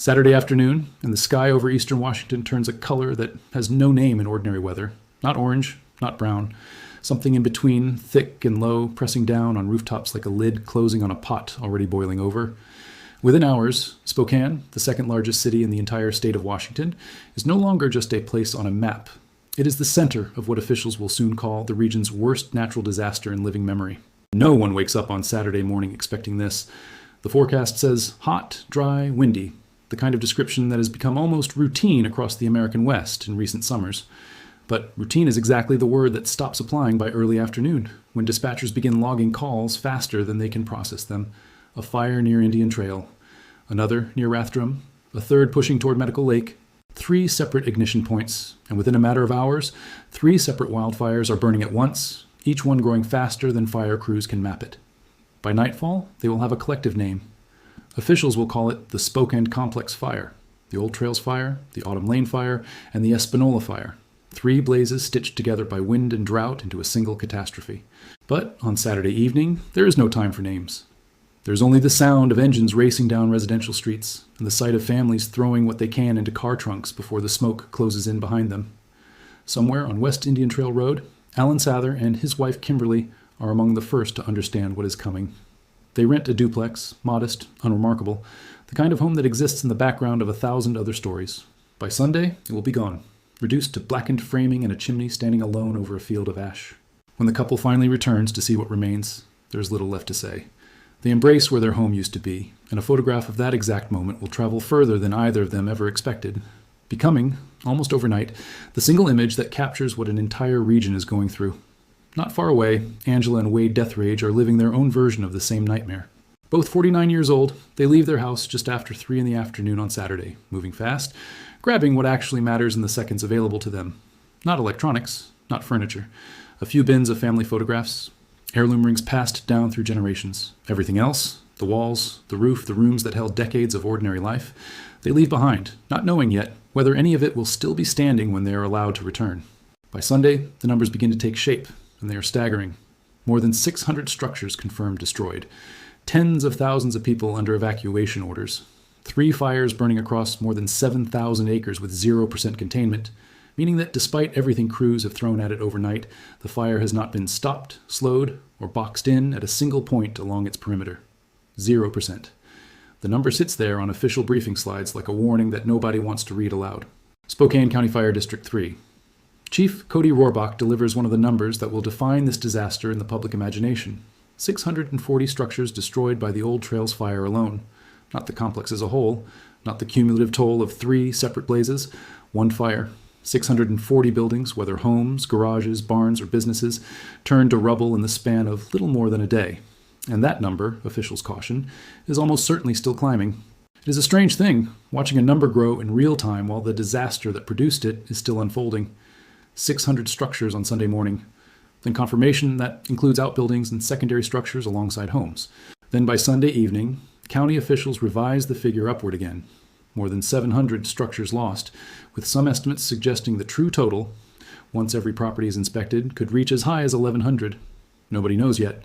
Saturday afternoon, and the sky over eastern Washington turns a color that has no name in ordinary weather. Not orange, not brown. Something in between, thick and low, pressing down on rooftops like a lid closing on a pot already boiling over. Within hours, Spokane, the second largest city in the entire state of Washington, is no longer just a place on a map. It is the center of what officials will soon call the region's worst natural disaster in living memory. No one wakes up on Saturday morning expecting this. The forecast says hot, dry, windy, the kind of description that has become almost routine across the American West in recent summers. But routine is exactly the word that stops applying by early afternoon, when dispatchers begin logging calls faster than they can process them. A fire near Indian Trail, another near Rathdrum, a third pushing toward Medical Lake, 3 separate ignition points, and within a matter of hours, 3 separate wildfires are burning at once, each one growing faster than fire crews can map it. By nightfall, they will have a collective name. Officials will call it the Spokane Complex Fire, the Old Trails Fire, the Autumn Lane Fire, and the Espanola Fire. 3 blazes stitched together by wind and drought into a single catastrophe. But on Saturday evening, there is no time for names. There's only the sound of engines racing down residential streets and the sight of families throwing what they can into car trunks before the smoke closes in behind them. Somewhere on West Indian Trail Road, Alan Sather and his wife Kimberly are among the first to understand what is coming. They rent a duplex, modest, unremarkable, the kind of home that exists in the background of 1,000 other stories. By Sunday, it will be gone, reduced to blackened framing and a chimney standing alone over a field of ash. When the couple finally returns to see what remains, there's little left to say. They embrace where their home used to be, and a photograph of that exact moment will travel further than either of them ever expected, becoming, almost overnight, the single image that captures what an entire region is going through. Not far away, Angela and Wade Deathrage are living their own version of the same nightmare. Both 49 years old, they leave their house just after 3 in the afternoon on Saturday, moving fast, grabbing what actually matters in the seconds available to them. Not electronics, not furniture. A few bins of family photographs, heirloom rings passed down through generations. Everything else, the walls, the roof, the rooms that held decades of ordinary life, they leave behind, not knowing yet whether any of it will still be standing when they are allowed to return. By Sunday, the numbers begin to take shape, and they are staggering. More than 600 structures confirmed destroyed. Tens of thousands of people under evacuation orders. 3 fires burning across more than 7,000 acres with 0% containment, meaning that despite everything crews have thrown at it overnight, the fire has not been stopped, slowed, or boxed in at a single point along its perimeter. 0%. The number sits there on official briefing slides like a warning that nobody wants to read aloud. Spokane County Fire District 3. Chief Cody Rohrbach delivers one of the numbers that will define this disaster in the public imagination. 640 structures destroyed by the Old Trails fire alone. Not the complex as a whole, not the cumulative toll of 3 separate blazes, 1 fire. 640 buildings, whether homes, garages, barns, or businesses, turned to rubble in the span of little more than a day. And that number, officials caution, is almost certainly still climbing. It is a strange thing, watching a number grow in real time while the disaster that produced it is still unfolding. 600 structures on Sunday morning. Then confirmation that includes outbuildings and secondary structures alongside homes. Then by Sunday evening, county officials revise the figure upward again. More than 700 structures lost, with some estimates suggesting the true total, once every property is inspected, could reach as high as 1,100. Nobody knows yet.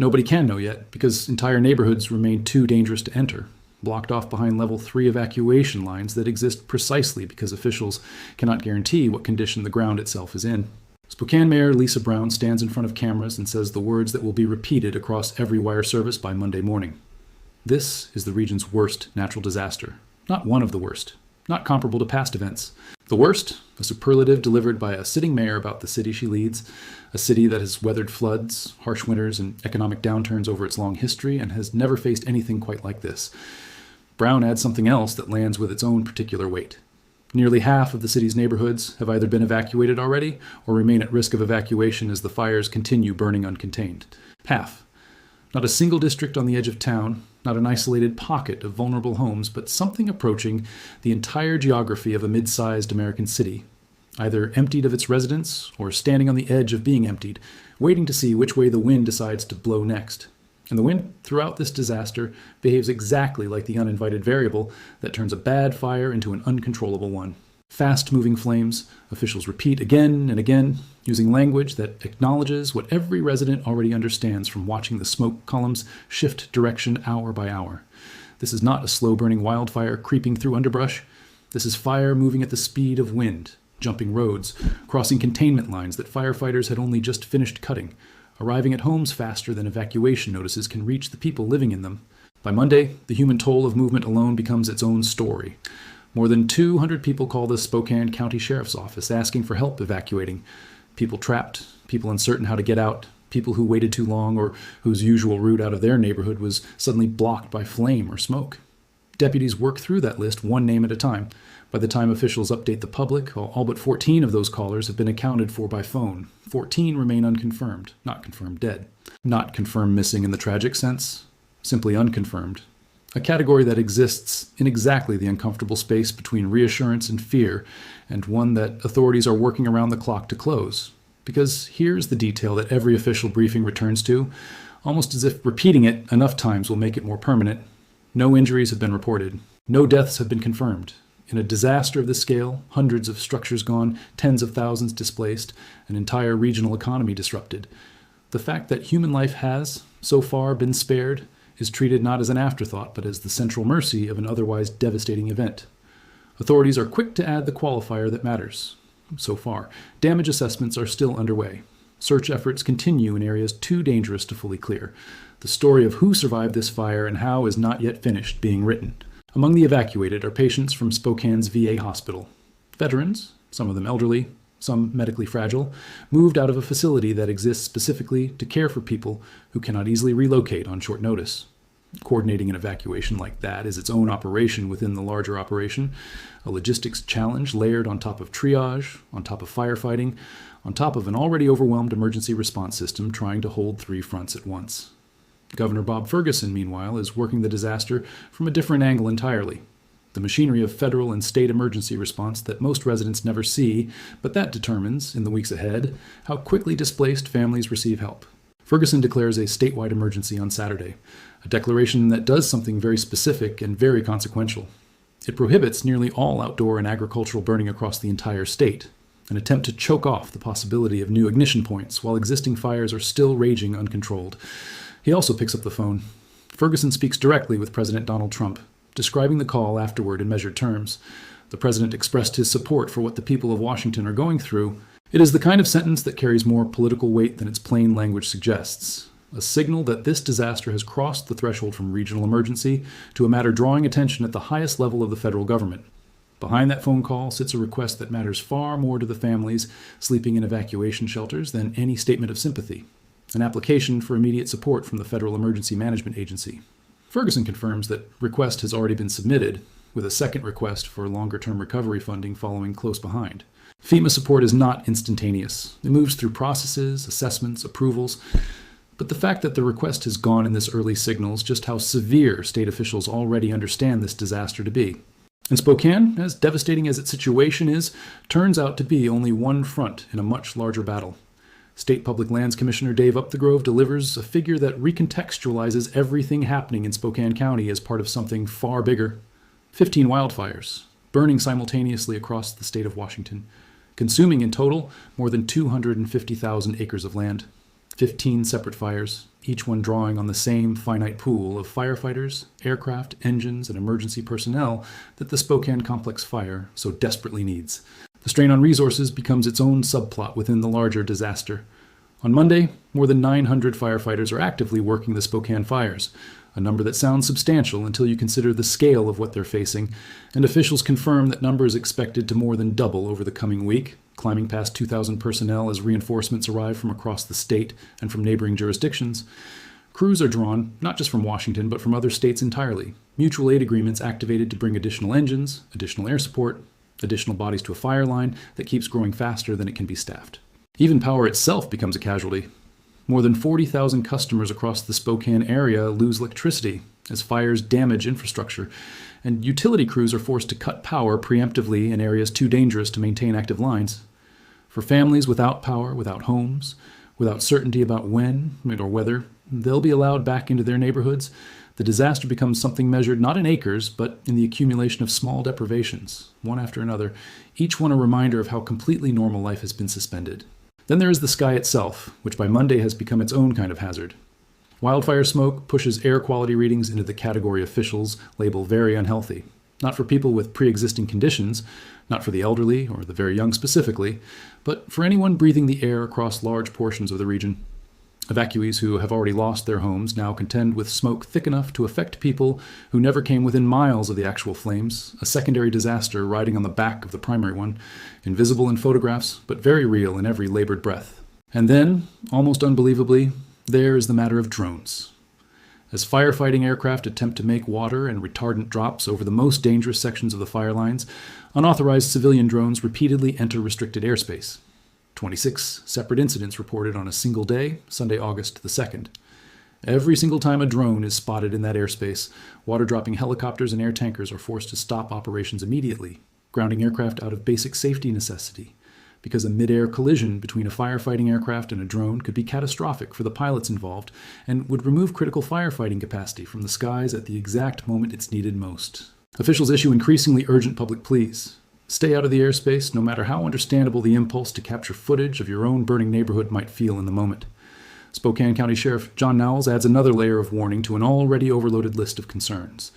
Nobody can know yet, because entire neighborhoods remain too dangerous to enter, blocked off behind level 3 evacuation lines that exist precisely because officials cannot guarantee what condition the ground itself is in. Spokane Mayor Lisa Brown stands in front of cameras and says the words that will be repeated across every wire service by Monday morning. This is the region's worst natural disaster. Not one of the worst. Not comparable to past events. The worst, a superlative delivered by a sitting mayor about the city she leads, a city that has weathered floods, harsh winters, and economic downturns over its long history and has never faced anything quite like this. Brown adds something else that lands with its own particular weight. Nearly half of the city's neighborhoods have either been evacuated already or remain at risk of evacuation as the fires continue burning uncontained. Half. Not a single district on the edge of town, not an isolated pocket of vulnerable homes, but something approaching the entire geography of a mid-sized American city, either emptied of its residents or standing on the edge of being emptied, waiting to see which way the wind decides to blow next. And the wind, throughout this disaster, behaves exactly like the uninvited variable that turns a bad fire into an uncontrollable one. Fast-moving flames, officials repeat again and again, using language that acknowledges what every resident already understands from watching the smoke columns shift direction hour by hour. This is not a slow-burning wildfire creeping through underbrush. This is fire moving at the speed of wind, jumping roads, crossing containment lines that firefighters had only just finished cutting, arriving at homes faster than evacuation notices can reach the people living in them. By Monday, the human toll of movement alone becomes its own story. More than 200 people call the Spokane County Sheriff's Office asking for help evacuating. People trapped, people uncertain how to get out, people who waited too long or whose usual route out of their neighborhood was suddenly blocked by flame or smoke. Deputies work through that list one name at a time. By the time officials update the public, all but 14 of those callers have been accounted for by phone. 14 remain unconfirmed, not confirmed dead. Not confirmed missing in the tragic sense, simply unconfirmed. A category that exists in exactly the uncomfortable space between reassurance and fear, and one that authorities are working around the clock to close. Because here's the detail that every official briefing returns to, almost as if repeating it enough times will make it more permanent. No injuries have been reported. No deaths have been confirmed. In a disaster of this scale, hundreds of structures gone, tens of thousands displaced, an entire regional economy disrupted. The fact that human life has, so far, been spared is treated not as an afterthought, but as the central mercy of an otherwise devastating event. Authorities are quick to add the qualifier that matters. So far, damage assessments are still underway. Search efforts continue in areas too dangerous to fully clear. The story of who survived this fire and how is not yet finished being written. Among the evacuated are patients from Spokane's VA hospital. Veterans, some of them elderly, some medically fragile, moved out of a facility that exists specifically to care for people who cannot easily relocate on short notice. Coordinating an evacuation like that is its own operation within the larger operation, a logistics challenge layered on top of triage, on top of firefighting, on top of an already overwhelmed emergency response system trying to hold three fronts at once. Governor Bob Ferguson, meanwhile, is working the disaster from a different angle entirely. The machinery of federal and state emergency response that most residents never see, but that determines, in the weeks ahead, how quickly displaced families receive help. Ferguson declares a statewide emergency on Saturday, a declaration that does something very specific and very consequential. It prohibits nearly all outdoor and agricultural burning across the entire state, an attempt to choke off the possibility of new ignition points while existing fires are still raging uncontrolled. He also picks up the phone. Ferguson speaks directly with President Donald Trump, describing the call afterward in measured terms. The president expressed his support for what the people of Washington are going through. It is the kind of sentence that carries more political weight than its plain language suggests, a signal that this disaster has crossed the threshold from regional emergency to a matter drawing attention at the highest level of the federal government. Behind that phone call sits a request that matters far more to the families sleeping in evacuation shelters than any statement of sympathy, an application for immediate support from the Federal Emergency Management Agency. Ferguson confirms that request has already been submitted, with a second request for longer-term recovery funding following close behind. FEMA support is not instantaneous. It moves through processes, assessments, approvals, but the fact that the request has gone in this early signals just how severe state officials already understand this disaster to be. And Spokane, as devastating as its situation is, turns out to be only one front in a much larger battle. State Public Lands Commissioner Dave Upthegrove delivers a figure that recontextualizes everything happening in Spokane County as part of something far bigger. 15 wildfires, burning simultaneously across the state of Washington, consuming in total more than 250,000 acres of land. 15 separate fires, each one drawing on the same finite pool of firefighters, aircraft, engines, and emergency personnel that the Spokane Complex Fire so desperately needs. The strain on resources becomes its own subplot within the larger disaster. On Monday, more than 900 firefighters are actively working the Spokane fires, a number that sounds substantial until you consider the scale of what they're facing, and officials confirm that number is expected to more than double over the coming week, climbing past 2,000 personnel as reinforcements arrive from across the state and from neighboring jurisdictions. Crews are drawn, not just from Washington, but from other states entirely. Mutual aid agreements activated to bring additional engines, additional air support, additional bodies to a fire line that keeps growing faster than it can be staffed. Even power itself becomes a casualty. More than 40,000 customers across the Spokane area lose electricity as fires damage infrastructure, and utility crews are forced to cut power preemptively in areas too dangerous to maintain active lines. For families without power, without homes, without certainty about when or whether they'll be allowed back into their neighborhoods, the disaster becomes something measured not in acres, but in the accumulation of small deprivations, one after another, each one a reminder of how completely normal life has been suspended. Then there is the sky itself, which by Monday has become its own kind of hazard. Wildfire smoke pushes air quality readings into the category officials label very unhealthy. Not for people with pre-existing conditions, not for the elderly or the very young specifically, but for anyone breathing the air across large portions of the region. Evacuees who have already lost their homes now contend with smoke thick enough to affect people who never came within miles of the actual flames, a secondary disaster riding on the back of the primary one, invisible in photographs, but very real in every labored breath. And then, almost unbelievably, there is the matter of drones. As firefighting aircraft attempt to make water and retardant drops over the most dangerous sections of the fire lines, unauthorized civilian drones repeatedly enter restricted airspace. 26 separate incidents reported on a single day, Sunday, August the 2nd. Every single time a drone is spotted in that airspace, water-dropping helicopters and air tankers are forced to stop operations immediately, grounding aircraft out of basic safety necessity, because a mid-air collision between a firefighting aircraft and a drone could be catastrophic for the pilots involved and would remove critical firefighting capacity from the skies at the exact moment it's needed most. Officials issue increasingly urgent public pleas. Stay out of the airspace, no matter how understandable the impulse to capture footage of your own burning neighborhood might feel in the moment. Spokane County Sheriff John Nowles adds another layer of warning to an already overloaded list of concerns.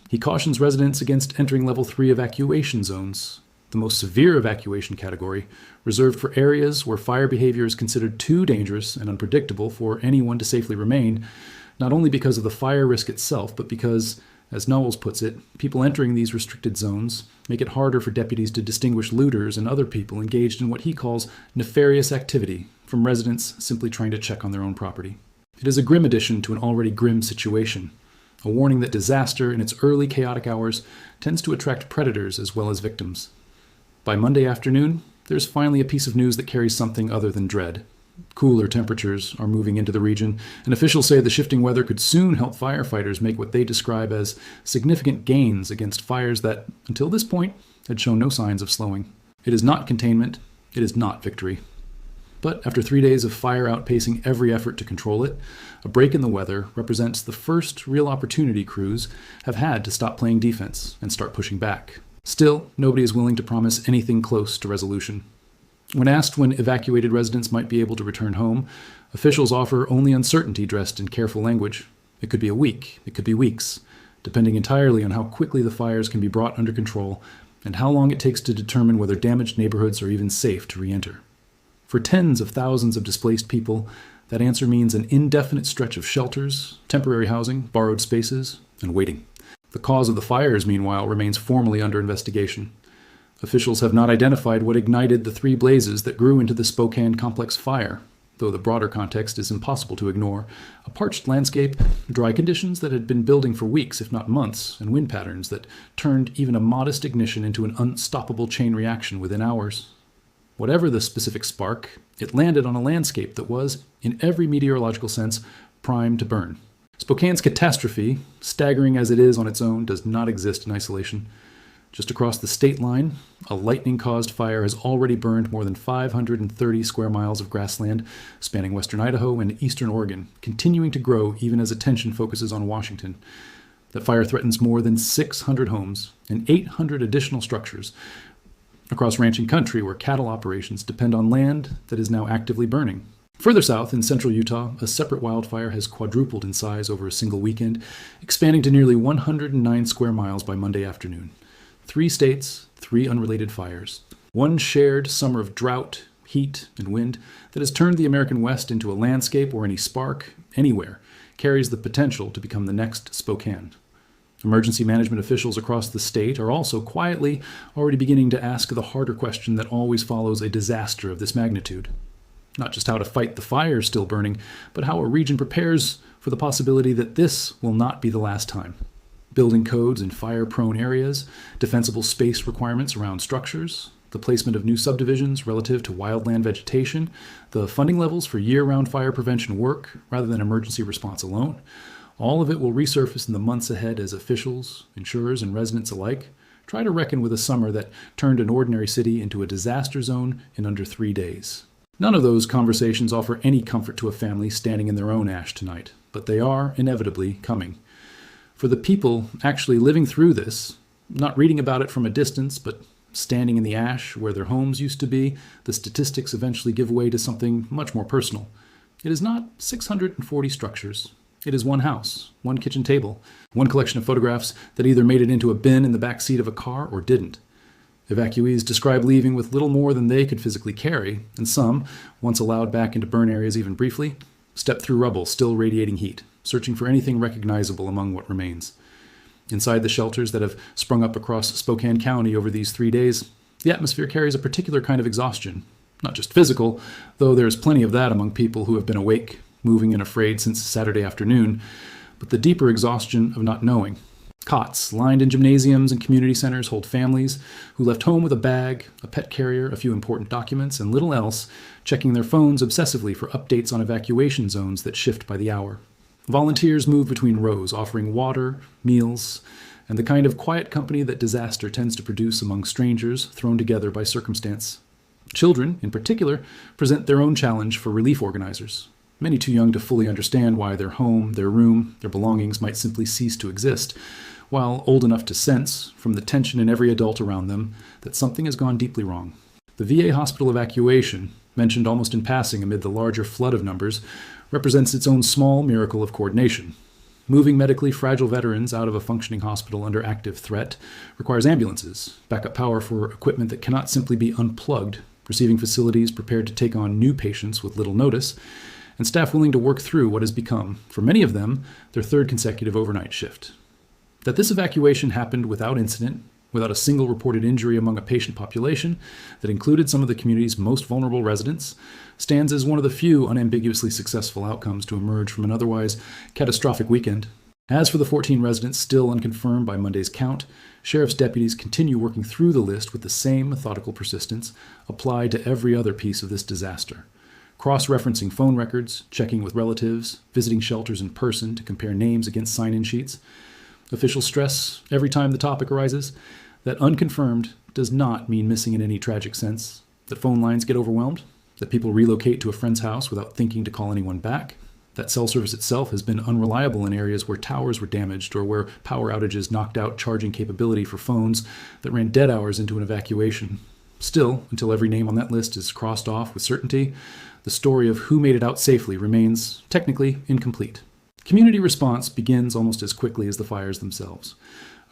He cautions residents against entering Level 3 evacuation zones, the most severe evacuation category, reserved for areas where fire behavior is considered too dangerous and unpredictable for anyone to safely remain, not only because of the fire risk itself, but because, as Knowles puts it, people entering these restricted zones make it harder for deputies to distinguish looters and other people engaged in what he calls nefarious activity from residents simply trying to check on their own property. It is a grim addition to an already grim situation, a warning that disaster in its early chaotic hours tends to attract predators as well as victims. By Monday afternoon, there's finally a piece of news that carries something other than dread. Cooler temperatures are moving into the region, and officials say the shifting weather could soon help firefighters make what they describe as significant gains against fires that, until this point, had shown no signs of slowing. It is not containment, it is not victory. But after 3 days of fire outpacing every effort to control it, a break in the weather represents the first real opportunity crews have had to stop playing defense and start pushing back. Still, nobody is willing to promise anything close to resolution. When asked when evacuated residents might be able to return home, officials offer only uncertainty dressed in careful language. It could be a week, it could be weeks, depending entirely on how quickly the fires can be brought under control and how long it takes to determine whether damaged neighborhoods are even safe to re-enter. For tens of thousands of displaced people, that answer means an indefinite stretch of shelters, temporary housing, borrowed spaces, and waiting. The cause of the fires, meanwhile, remains formally under investigation. Officials have not identified what ignited the 3 blazes that grew into the Spokane complex fire, though the broader context is impossible to ignore. A parched landscape, dry conditions that had been building for weeks, if not months, and wind patterns that turned even a modest ignition into an unstoppable chain reaction within hours. Whatever the specific spark, it landed on a landscape that was, in every meteorological sense, primed to burn. Spokane's catastrophe, staggering as it is on its own, does not exist in isolation. Just across the state line, a lightning-caused fire has already burned more than 530 square miles of grassland spanning western Idaho and eastern Oregon, continuing to grow even as attention focuses on Washington. That fire threatens more than 600 homes and 800 additional structures across ranching country where cattle operations depend on land that is now actively burning. Further south, in central Utah, a separate wildfire has quadrupled in size over a single weekend, expanding to nearly 109 square miles by Monday afternoon. 3 states, 3 unrelated fires. One shared summer of drought, heat, and wind that has turned the American West into a landscape where any spark, anywhere, carries the potential to become the next Spokane. Emergency management officials across the state are also quietly already beginning to ask the harder question that always follows a disaster of this magnitude. Not just how to fight the fires still burning, but how a region prepares for the possibility that this will not be the last time. Building codes in fire-prone areas, defensible space requirements around structures, the placement of new subdivisions relative to wildland vegetation, the funding levels for year-round fire prevention work rather than emergency response alone. All of it will resurface in the months ahead as officials, insurers, and residents alike try to reckon with a summer that turned an ordinary city into a disaster zone in under 3 days. None of those conversations offer any comfort to a family standing in their own ash tonight, but they are inevitably coming. For the people actually living through this, not reading about it from a distance, but standing in the ash where their homes used to be, the statistics eventually give way to something much more personal. It is not 640 structures, It is one house, one kitchen table, one collection of photographs that either made it into a bin in the back seat of a car or didn't. Evacuees describe leaving with little more than they could physically carry, and some, once allowed back into burn areas even briefly, stepped through rubble still radiating heat, searching for anything recognizable among what remains. Inside the shelters that have sprung up across Spokane County over these 3 days, the atmosphere carries a particular kind of exhaustion. Not just physical, though there is plenty of that among people who have been awake, moving and afraid since Saturday afternoon, but the deeper exhaustion of not knowing. Cots lined in gymnasiums and community centers hold families who left home with a bag, a pet carrier, a few important documents, and little else, checking their phones obsessively for updates on evacuation zones that shift by the hour. Volunteers move between rows, offering water, meals, and the kind of quiet company that disaster tends to produce among strangers thrown together by circumstance. Children, in particular, present their own challenge for relief organizers. Many too young to fully understand why their home, their room, their belongings might simply cease to exist, while old enough to sense, from the tension in every adult around them, that something has gone deeply wrong. The VA hospital evacuation, mentioned almost in passing amid the larger flood of numbers, represents its own small miracle of coordination. Moving medically fragile veterans out of a functioning hospital under active threat requires ambulances, backup power for equipment that cannot simply be unplugged, receiving facilities prepared to take on new patients with little notice, and staff willing to work through what has become, for many of them, their third consecutive overnight shift. That this evacuation happened without incident, without a single reported injury among a patient population that included some of the community's most vulnerable residents, stands as one of the few unambiguously successful outcomes to emerge from an otherwise catastrophic weekend. As for the 14 residents still unconfirmed by Monday's count, sheriff's deputies continue working through the list with the same methodical persistence applied to every other piece of this disaster. Cross-referencing phone records, checking with relatives, visiting shelters in person to compare names against sign-in sheets. Officials stress, every time the topic arises, that unconfirmed does not mean missing in any tragic sense, that phone lines get overwhelmed, that people relocate to a friend's house without thinking to call anyone back, that cell service itself has been unreliable in areas where towers were damaged or where power outages knocked out charging capability for phones that ran dead hours into an evacuation. Still, until every name on that list is crossed off with certainty, the story of who made it out safely remains, technically, incomplete. Community response begins almost as quickly as the fires themselves.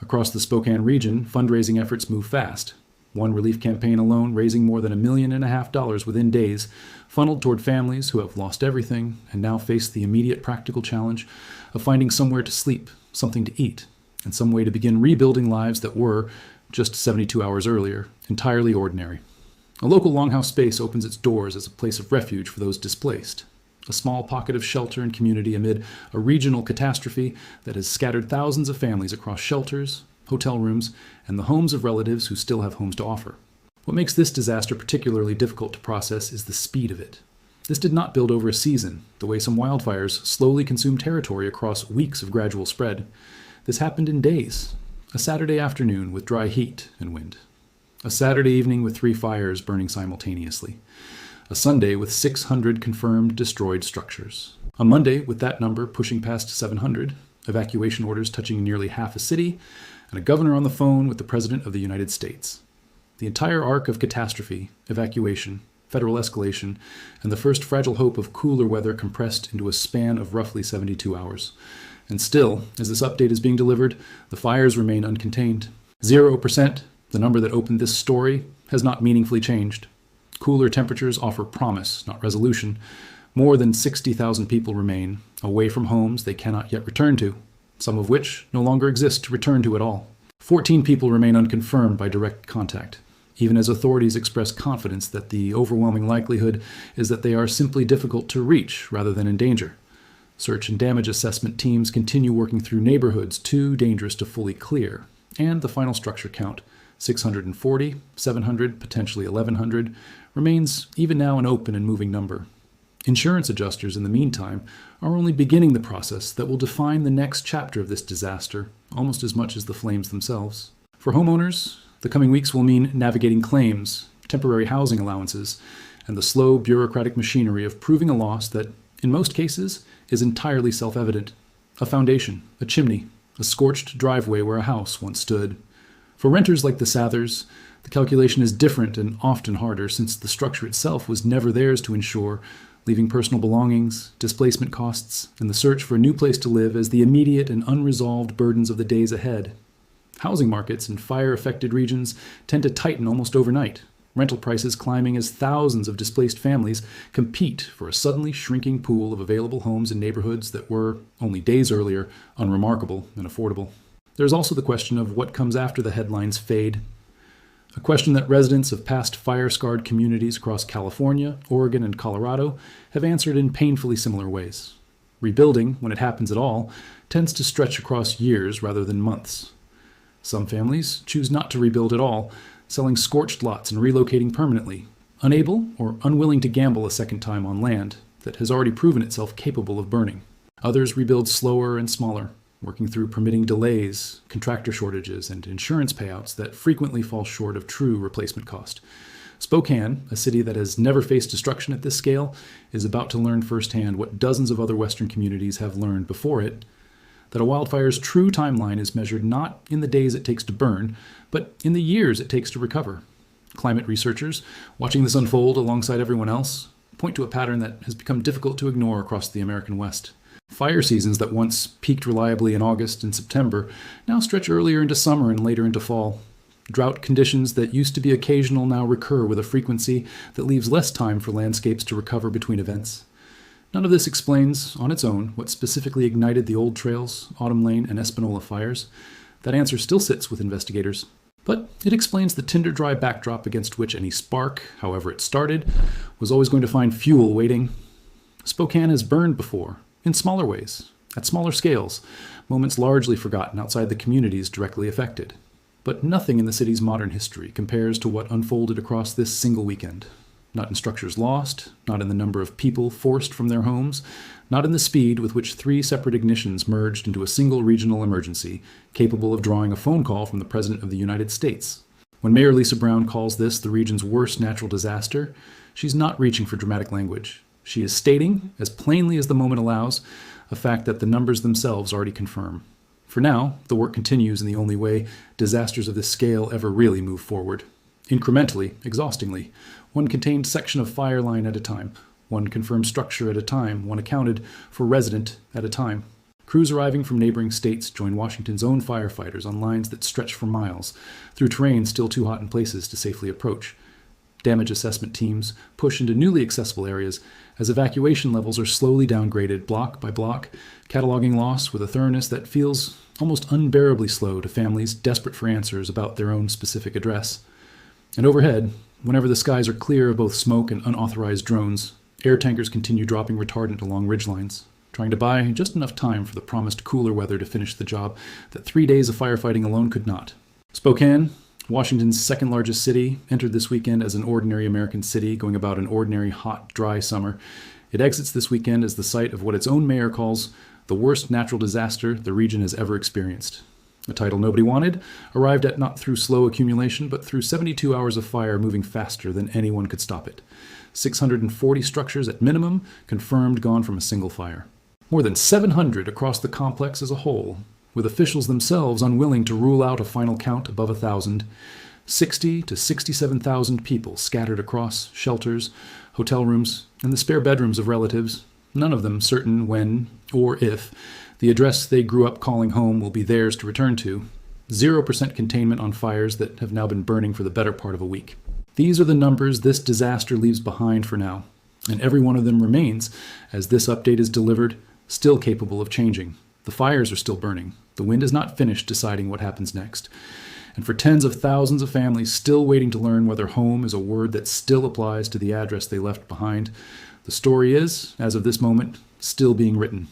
Across the Spokane region, fundraising efforts move fast. One relief campaign alone, raising more than $1.5 million within days, funneled toward families who have lost everything and now face the immediate practical challenge of finding somewhere to sleep, something to eat, and some way to begin rebuilding lives that were, just 72 hours earlier, entirely ordinary. A local longhouse space opens its doors as a place of refuge for those displaced. A small pocket of shelter and community amid a regional catastrophe that has scattered thousands of families across shelters, hotel rooms, and the homes of relatives who still have homes to offer. What makes this disaster particularly difficult to process is the speed of it. This did not build over a season, the way some wildfires slowly consume territory across weeks of gradual spread. This happened in days. A Saturday afternoon with dry heat and wind. A Saturday evening with 3 fires burning simultaneously. A Sunday with 600 confirmed destroyed structures. A Monday with that number pushing past 700, evacuation orders touching nearly half a city, and a governor on the phone with the President of the United States. The entire arc of catastrophe, evacuation, federal escalation, and the first fragile hope of cooler weather compressed into a span of roughly 72 hours. And still, as this update is being delivered, the fires remain uncontained. 0%, the number that opened this story, has not meaningfully changed. Cooler temperatures offer promise, not resolution. More than 60,000 people remain, away from homes they cannot yet return to, some of which no longer exist to return to at all. 14 people remain unconfirmed by direct contact, even as authorities express confidence that the overwhelming likelihood is that they are simply difficult to reach rather than in danger. Search and damage assessment teams continue working through neighborhoods too dangerous to fully clear, and the final structure count, 640, 700, potentially 1,100, remains even now an open and moving number. Insurance adjusters, in the meantime, are only beginning the process that will define the next chapter of this disaster, almost as much as the flames themselves. For homeowners, the coming weeks will mean navigating claims, temporary housing allowances, and the slow bureaucratic machinery of proving a loss that, in most cases, is entirely self-evident. A foundation, a chimney, a scorched driveway where a house once stood. For renters like the Sathers, the calculation is different and often harder since the structure itself was never theirs to ensure, leaving personal belongings, displacement costs, and the search for a new place to live as the immediate and unresolved burdens of the days ahead. Housing markets in fire-affected regions tend to tighten almost overnight, rental prices climbing as thousands of displaced families compete for a suddenly shrinking pool of available homes in neighborhoods that were, only days earlier, unremarkable and affordable. There's also the question of what comes after the headlines fade. A question that residents of past fire-scarred communities across California, Oregon, and Colorado have answered in painfully similar ways. Rebuilding, when it happens at all, tends to stretch across years rather than months. Some families choose not to rebuild at all, selling scorched lots and relocating permanently, unable or unwilling to gamble a second time on land that has already proven itself capable of burning. Others rebuild slower and smaller, working through permitting delays, contractor shortages, and insurance payouts that frequently fall short of true replacement cost. Spokane, a city that has never faced destruction at this scale, is about to learn firsthand what dozens of other Western communities have learned before it, that a wildfire's true timeline is measured not in the days it takes to burn, but in the years it takes to recover. Climate researchers, watching this unfold alongside everyone else, point to a pattern that has become difficult to ignore across the American West. Fire seasons that once peaked reliably in August and September now stretch earlier into summer and later into fall. Drought conditions that used to be occasional now recur with a frequency that leaves less time for landscapes to recover between events. None of this explains, on its own, what specifically ignited the Old Trails, Autumn Lane, and Espanola fires. That answer still sits with investigators. But it explains the tinder-dry backdrop against which any spark, however it started, was always going to find fuel waiting. Spokane has burned before, in smaller ways, at smaller scales, moments largely forgotten outside the communities directly affected. But nothing in the city's modern history compares to what unfolded across this single weekend. Not in structures lost, not in the number of people forced from their homes, not in the speed with which 3 separate ignitions merged into a single regional emergency, capable of drawing a phone call from the President of the United States. When Mayor Lisa Brown calls this the region's worst natural disaster, she's not reaching for dramatic language. She is stating, as plainly as the moment allows, a fact that the numbers themselves already confirm. For now, the work continues in the only way disasters of this scale ever really move forward. Incrementally, exhaustingly, one contained section of fire line at a time, one confirmed structure at a time, one accounted for resident at a time. Crews arriving from neighboring states join Washington's own firefighters on lines that stretch for miles, through terrain still too hot in places to safely approach. Damage assessment teams push into newly accessible areas as evacuation levels are slowly downgraded block by block, cataloging loss with a thoroughness that feels almost unbearably slow to families desperate for answers about their own specific address. And overhead, whenever the skies are clear of both smoke and unauthorized drones, air tankers continue dropping retardant along ridgelines, trying to buy just enough time for the promised cooler weather to finish the job that 3 days of firefighting alone could not. Spokane, Washington's second largest city, entered this weekend as an ordinary American city going about an ordinary hot, dry summer. It exits this weekend as the site of what its own mayor calls the worst natural disaster the region has ever experienced. A title nobody wanted, arrived at not through slow accumulation, but through 72 hours of fire moving faster than anyone could stop it. 640 structures at minimum, confirmed gone from a single fire. More than 700 across the complex as a whole, with officials themselves unwilling to rule out a final count above 1,000. 60 to 67,000 people scattered across shelters, hotel rooms, and the spare bedrooms of relatives, none of them certain when, or if, the address they grew up calling home will be theirs to return to. 0% containment on fires that have now been burning for the better part of a week. These are the numbers this disaster leaves behind for now, and every one of them remains, as this update is delivered, still capable of changing. The fires are still burning. The wind is not finished deciding what happens next. And for tens of thousands of families still waiting to learn whether home is a word that still applies to the address they left behind, the story is, as of this moment, still being written.